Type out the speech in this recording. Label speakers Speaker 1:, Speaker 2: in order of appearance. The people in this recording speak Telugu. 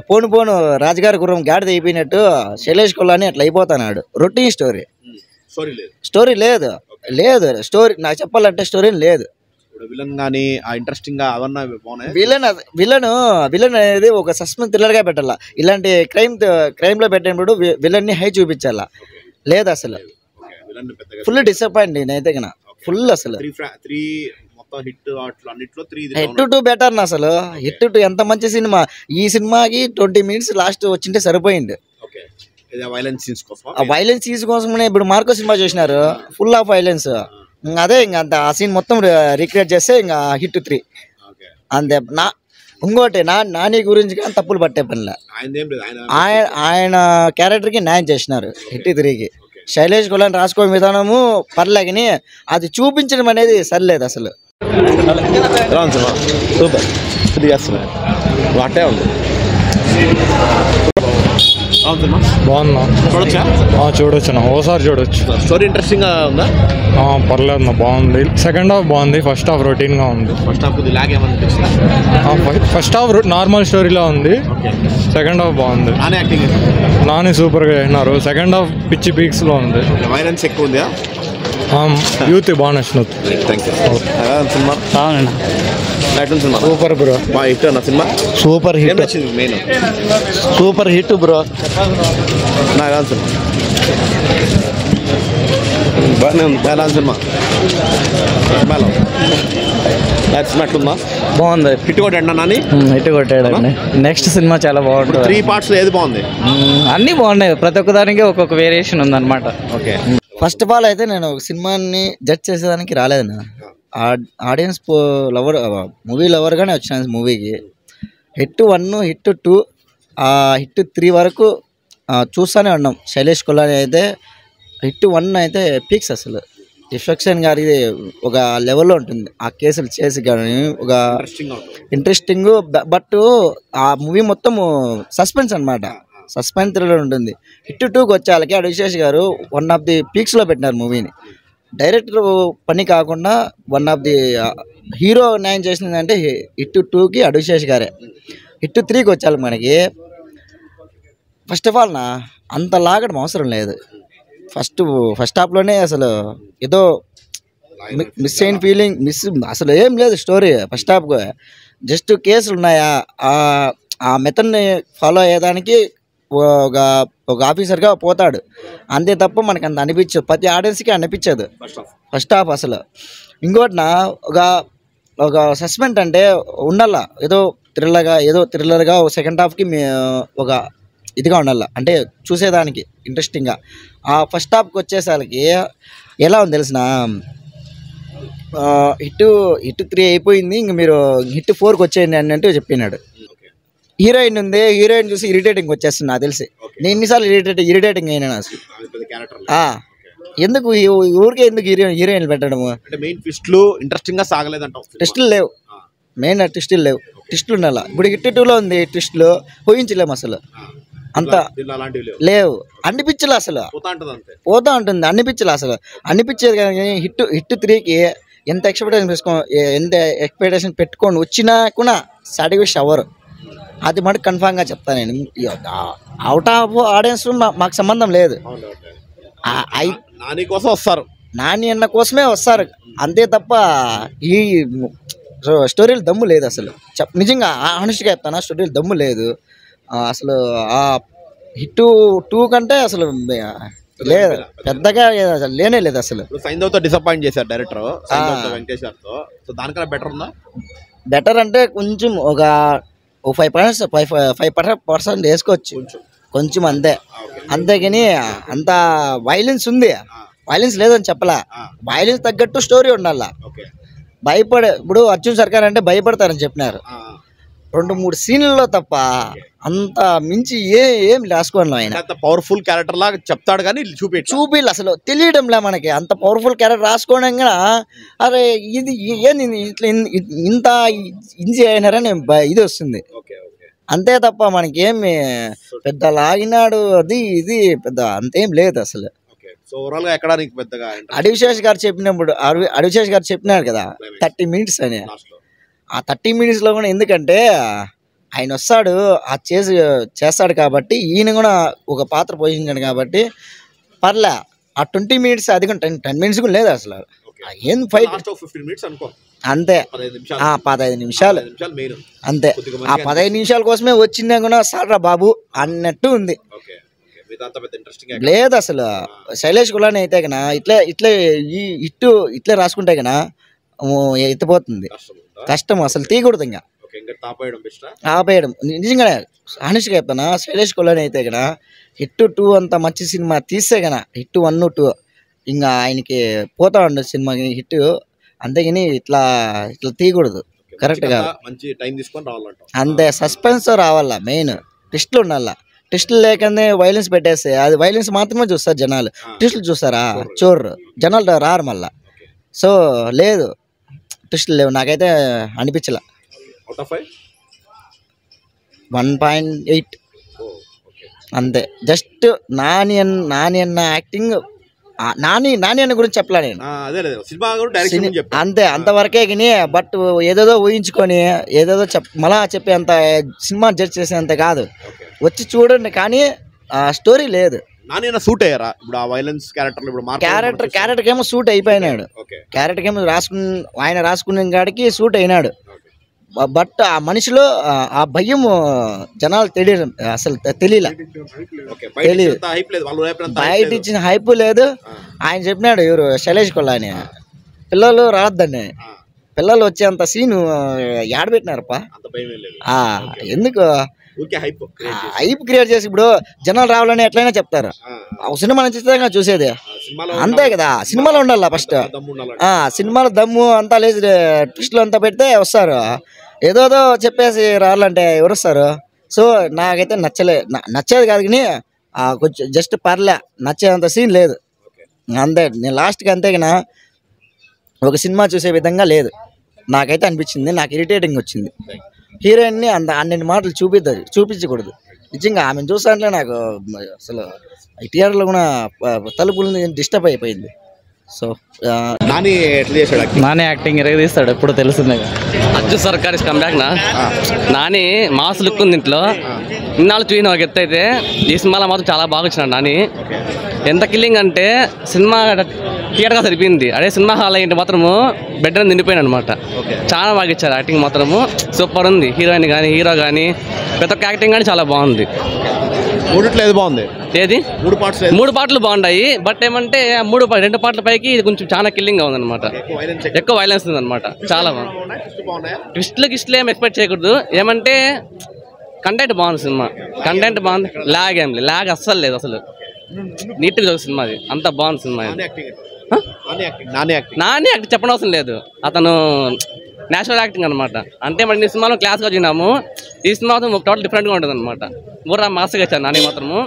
Speaker 1: పోను పోను రాజుగారి గుర్రం గాడిద అయిపోయినట్టు శైలేష్ కొల్లాని అట్లా అయిపోతున్నాడు. Routine story. స్టోరీ లేదు లేదు స్టోరీ నాకు చెప్పాలంటే స్టోరీ లేదు.
Speaker 2: విలన్ గానీ ఇంట్రెస్టింగ్ అవన్నీ బాగున్నాయి.
Speaker 1: విలన్ అనేది ఒక సస్పెన్స్ థ్రిల్లర్ గా పెట్టాల. ఇలాంటి క్రైమ్ లో పెట్టినప్పుడు విలన్ ని హై చూపించాలా. లేదు అసలు ఫుల్ డిసప్పాయింట్ నేనైతే కన్నా ఫుల్. అసలు హిట్ 2 బెటర్ నా. అసలు హిట్ 2 ఎంత మంచి సినిమా. ఈ సినిమాకి 20 minutes లాస్ట్ వచ్చింటే సరిపోయింది. ఆ వైలెన్స్ సీన్స్ కోసమే ఇప్పుడు మార్కో సినిమా చేసినారు, ఫుల్ ఆఫ్ వైలెన్స్. అదే ఇంకా అంత ఆ సీన్ మొత్తం రిక్రియేట్ చేస్తే ఇంకా హిట్ 3 అంతే. ఇంకోటి నాని గురించి కానీ తప్పులు పట్టే పనిలే. ఆయన క్యారెక్టర్కి న్యాయం చేసినారు హిట్ 3కి. శైలేష్ కొల్లాని రాసుకోవడం విధానము పర్లేకని అది చూపించడం అనేది సరిలేదు అసలు.
Speaker 2: సూపర్ అట్టే ఉంది.
Speaker 3: బాగుందా? చూడొచ్చు, ఓసారి చూడొచ్చు.
Speaker 2: స్టోరీ ఇంట్రెస్టింగ్ గా ఉందా?
Speaker 3: పర్లేదు, బాగుంది. సెకండ్ హాఫ్ బాగుంది, ఫస్ట్ హాఫ్ రొటీన్ గా ఉంది. ఫస్ట్ హాఫ్ నార్మల్ స్టోరీలా ఉంది, సెకండ్ హాఫ్ బాగుంది. నాని సూపర్ గా చేసినారు. సెకండ్ హాఫ్ పిచ్చి పీక్స్ లో ఉంది.
Speaker 2: వైలెన్స్ ఎక్కువ ఉంది.
Speaker 3: యూత్ బాగా నచ్చినది.
Speaker 1: Super bro,
Speaker 2: cinema
Speaker 1: super hit.
Speaker 2: Main
Speaker 1: super hit bro.
Speaker 2: బాగానే ఉంది సినిమా. నచ్చినట్టుందా?
Speaker 1: బాగుంది.
Speaker 2: హిట్ కొట్టాడు నాని.
Speaker 1: హిట్ కొట్టాడండి. నెక్స్ట్ సినిమా చాలా బాగుంటుంది.
Speaker 2: 3 parts ఏది బాగుంది?
Speaker 1: అన్ని బాగున్నాయి, ప్రతి ఒక్క దానికి ఒక్కొక్క వేరియేషన్ ఉందన్నమాట.
Speaker 2: ఓకే.
Speaker 1: ఫస్ట్ ఆఫ్ ఆల్ అయితే నేను ఒక సినిమాని జడ్జ్ చేసేదానికి రాలేదు. ఆడియన్స్ లవర్, మూవీ లవర్గానే వచ్చిన మూవీకి. హిట్ 1, హిట్ 2, హిట్ 3 వరకు చూస్తూనే ఉన్నాం. శైలేష్ కొల్లాని అయితే హిట్ 1 అయితే పీక్స్. అసలు ఇఫెక్షన్ గారి ఒక లెవెల్లో ఉంటుంది. ఆ కేసులు చేసి కానీ ఒక ఇంట్రెస్టింగ్. బట్ ఆ మూవీ మొత్తం సస్పెన్స్ అనమాట, సస్పెన్స్ థ్రిల్లర్ ఉంటుంది. హిట్ 2కి వచ్చేళ్ళకి అడిశేష్ గారు వన్ ఆఫ్ ది పీక్స్లో పెట్టినారు మూవీని. డైరెక్టర్ పని కాకుండా వన్ ఆఫ్ ది హీరో న్యాయం చేసిందంటే హిట్ 2కి అడిశేష్ గారే. హిట్ 3కి వచ్చాలి మనకి. ఫస్ట్ ఆఫ్ ఆల్ అంత లాగడం అవసరం లేదు. ఫస్ట్ హాఫ్లోనే అసలు ఏదో మిస్ అయిన ఫీలింగ్, అసలు ఏం లేదు స్టోరీ. ఫస్ట్ హాఫ్ జస్ట్ కేసులు ఉన్నాయా, ఆ మెథడ్ని ఫాలో అయ్యేదానికి ఒక ఆఫీసర్గా పోతాడు అంతే తప్ప మనకు అంత అనిపించదు. ప్రతి ఆడియన్స్కి అనిపించదు ఫస్ట్ హాఫ్ అసలు. ఇంకోటి ఒక సస్పెన్స్ అంటే ఉండాల, ఏదో థ్రిల్లర్గా సెకండ్ హాఫ్కి ఒక ఇదిగా ఉండాల, అంటే చూసేదానికి ఇంట్రెస్టింగ్గా. ఆ ఫస్ట్ హాఫ్కి వచ్చేసరికి ఎలా ఉంది తెలిసిన, హిట్ 3 అయిపోయింది, ఇంక మీరు హిట్ 4కి వచ్చేయండి అన్నట్టు చెప్పినాడు. హీరోయిన్ ఉంది, హీరోయిన్ చూసి ఇరిటేటింగ్ వచ్చేస్తుంది నాకు తెలిసి. నేను ఎన్నిసార్లు ఇరిటేటింగ్ అయినా అసలు. ఎందుకు ఊరికే ఎందుకు హీరోయిన్ పెట్టడము? ట్విస్టులు లేవు, మెయిన్ ట్విస్టులు లేవు. ట్విస్టులు ఉండాల. ఇప్పుడు హిట్ 2లో ఉంది ట్విస్టులు, ఊహించలేము అసలు. అంత లేవు, అనిపించలే అసలు. పోతా ఉంటుంది, అనిపించలే అసలు. అనిపించేది కానీ హిట్ 3కి ఎంత ఎక్స్పెక్టేషన్ పెట్టుకొని వచ్చినా కూడా సాటిస్ఫై అవ్వరు. అది మటుకు కన్ఫామ్గా చెప్తాను నేను. అవుట్ ఆఫ్ ఆడియన్స్ మాకు సంబంధం లేదు.
Speaker 2: నాని కోసం వస్తారు,
Speaker 1: నాని అన్న కోసమే వస్తారు అంతే తప్ప ఈ స్టోరీలు దమ్ము లేదు అసలు. నిజంగా హానెస్ట్గా చెప్తాను, స్టోరీలు దమ్ము లేదు అసలు. ఆ హిట్ 2 కంటే అసలు లేదు, పెద్దగా అసలు లేనే లేదు అసలు.
Speaker 2: సైంధవ్తో డిసప్పాయింట్ చేశారు డైరెక్టర్ వెంకటేష్ గారితో. సో దానికన్నా బెటర్ ఉందా?
Speaker 1: బెటర్ అంటే కొంచెం ఒక 5% వేసుకోవచ్చు కొంచెం అంతే. అంతేగాని అంత వైలెన్స్ ఉంది, వైలెన్స్ లేదని చెప్పలా. వైలెన్స్ తగ్గట్టు స్టోరీ ఉండాల. ఇప్పుడు అర్జున్ సర్కార్ అంటే భయపడతారని చెప్పినారు 2-3 సీన్లలో తప్ప అంత మించి ఏం రాసుకోవాలి. ఆయన
Speaker 2: పవర్ఫుల్ క్యారెక్టర్ లాగా చెప్తాడు కానీ చూపి
Speaker 1: అసలు తెలియడంలే మనకి. అంత పవర్ఫుల్ క్యారెక్టర్ రాసుకోవడం కూడా అరే ఇది ఏంది ఇట్లా ఇంత ఇంజీ అయినారని ఇది వస్తుంది అంతే తప్ప మనకేమి పెద్ద లాగినాడు అది ఇది పెద్ద అంతేం లేదు అసలు. అడిశేష్ గారు చెప్పినారు కదా 30 minutes అని. ఆ 30 minutesలో కూడా ఎందుకంటే ఆయన వస్తాడు చేస్తాడు కాబట్టి ఈయన కూడా ఒక పాత్ర పోషించాడు కాబట్టి పర్లే. ఆ 20 minutes అది కూడా 10 minutes కూడా లేదు అసలు. ఏం ఫైట్ అంతే. 15 నిమిషాలు అంతే. ఆ 15 నిమిషాల కోసమే వచ్చిందా కూడా సార్రా బాబు అన్నట్టు ఉంది. లేదు అసలు. శైలేష్ కులాని అయితే కన్నా ఇట్లే ఈ ఇట్లే రాసుకుంటే కన్నా ఎత్తిపోతుంది. కష్టం అసలు తీయకూడదు. ఇంకా ఆపేయడం నిజంగానే హానెస్ట్గా చెప్తానా. శైలేష్ కులాని అయితే కన్నా హిట్ 2 అంత మంచి సినిమా తీస్తే కన్నా హిట్ 1, 2 ఇంకా ఆయనకి పోతా ఉండదు సినిమా హిట్. అంతేగాని ఇట్లా తీయకూడదు. కరెక్ట్ కాదు. అంతే. సస్పెన్స్ రావాలా, మెయిన్ ట్విస్ట్లు ఉండాలా. ట్విస్ట్లు లేకనే వైలెన్స్ పెట్టేస్తే అది వైలెన్స్ మాత్రమే చూస్తారు జనాలు. ట్విస్టులు చూస్తారా? చూడరు జనాలు, రారు మళ్ళా. సో లేదు, ట్విస్టులు లేవు. నాకైతే అనిపించలే. 1.8 అంతే. జస్ట్ నాని అన్న యాక్టింగ్, నాని అన్న గురించి చెప్పలే నేను అంతే. అంతవరకే కానీ బట్ ఏదేదో ఊహించుకొని ఏదేదో మళ్ళా చెప్పేంత సినిమా జడ్జ్ చేసేంత కాదు. వచ్చి చూడండి కానీ స్టోరీ లేదు. క్యారెక్టర్ ఏమో సూట్ అయిపోయినాడు. క్యారెక్టర్ ఏమో ఆయన రాసుకునే కాడికి సూట్ అయినాడు. బట్ ఆ మనిషిలో ఆ భయం జనాలు అసలు తెలియదు. బయట ఇచ్చిన హైప్ లేదు. ఆయన చెప్పినాడు ఎవరు శైలేష్ కులాని, పిల్లలు రావద్దని. పిల్లలు వచ్చేంత సీను ఏడబెట్టినారప్ప. ఎందుకు హైప్ క్రియేట్ చేసి ఇప్పుడు జనాలు రావాలని ఎట్లయినా చెప్తారు. సినిమా నచ్చితే చూసేది అంతే కదా. సినిమాలో ఉండాలి ఫస్ట్. సినిమాలో దమ్ము అంతా లేదు, ట్విస్ట్లు అంతా పెడితే వస్తారు. ఏదోదో చెప్పేసి రావాలంటే ఎవరు వస్తారు? సో నాకైతే నచ్చేది కాదు కానీ కొంచెం జస్ట్ పర్లే, నచ్చేంత సీన్ లేదు అంతే. నేను లాస్ట్కి అంతే కన్నా ఒక సినిమా చూసే విధంగా లేదు నాకైతే అనిపించింది. నాకు ఇరిటేటింగ్ వచ్చింది. హీరోయిన్ని అన్ని మాటలు చూపించకూడదు. నిజంగా ఆమెను చూసాంటే నాకు అసలు థియేటర్లో కూడా తలుపులు డిస్టర్బ్ అయిపోయింది. సో
Speaker 2: నాని ఎట్లా చేశాడు?
Speaker 4: నాని యాక్టింగ్ తీస్తాడు ఎప్పుడు తెలిసిందే. అచ్చు సర్కార్ ఇస్ కమ్ బ్యాక్ నా. నాని మాస్ లుక్ ఉంది ఇంట్లో. ఇన్నాళ్ళు చూసిన ఒక ఎత్తు అయితే ఈ సినిమాలో మాత్రం చాలా బాగా వచ్చినాడు నాని. ఎంత కిల్లింగ్ అంటే సినిమా థియేటర్గా సరిపోయింది. అదే సినిమా హాల్ అయ్యింటే మాత్రము బెడ్ అని నిండిపోయాడు అనమాట. చాలా బాగా ఇచ్చారు యాక్టింగ్ మాత్రము. సూపర్ ఉంది. హీరోయిన్ కానీ హీరో కానీ ప్రతి ఒక్క యాక్టింగ్ కానీ చాలా బాగుంది.
Speaker 2: బాగుంది.
Speaker 4: ఏది 3 పాటలు బాగున్నాయి. బట్ ఏమంటే 2 పాటల పైకి ఇది కొంచెం చాలా కిల్లింగ్ గా ఉంది అనమాట. ఎక్కువ వైలెన్స్ ఉంది అనమాట. చాలా బాగుంది. ట్విస్ట్లు ఏం ఎక్స్పెక్ట్ చేయకూడదు. ఏమంటే కంటెంట్ బాగుంది. సినిమా కంటెంట్ బాగుంది. లాగ్ అస్సలు లేదు. అసలు నీట్గా చూసి సినిమా అది అంత బాగుంది సినిమా. నాని యాక్టింగ్ చెప్పడం అవసరం లేదు. అతను నేచురల్ యాక్టింగ్ అనమాట. అంటే మరి ఈ సినిమాలో క్లాస్గా చూసినాము. ఈ సినిమా టోటల్ డిఫరెంట్గా ఉంటుంది అనమాట. బుర్రా మాస్గా ఇచ్చారు నాని మాత్రము.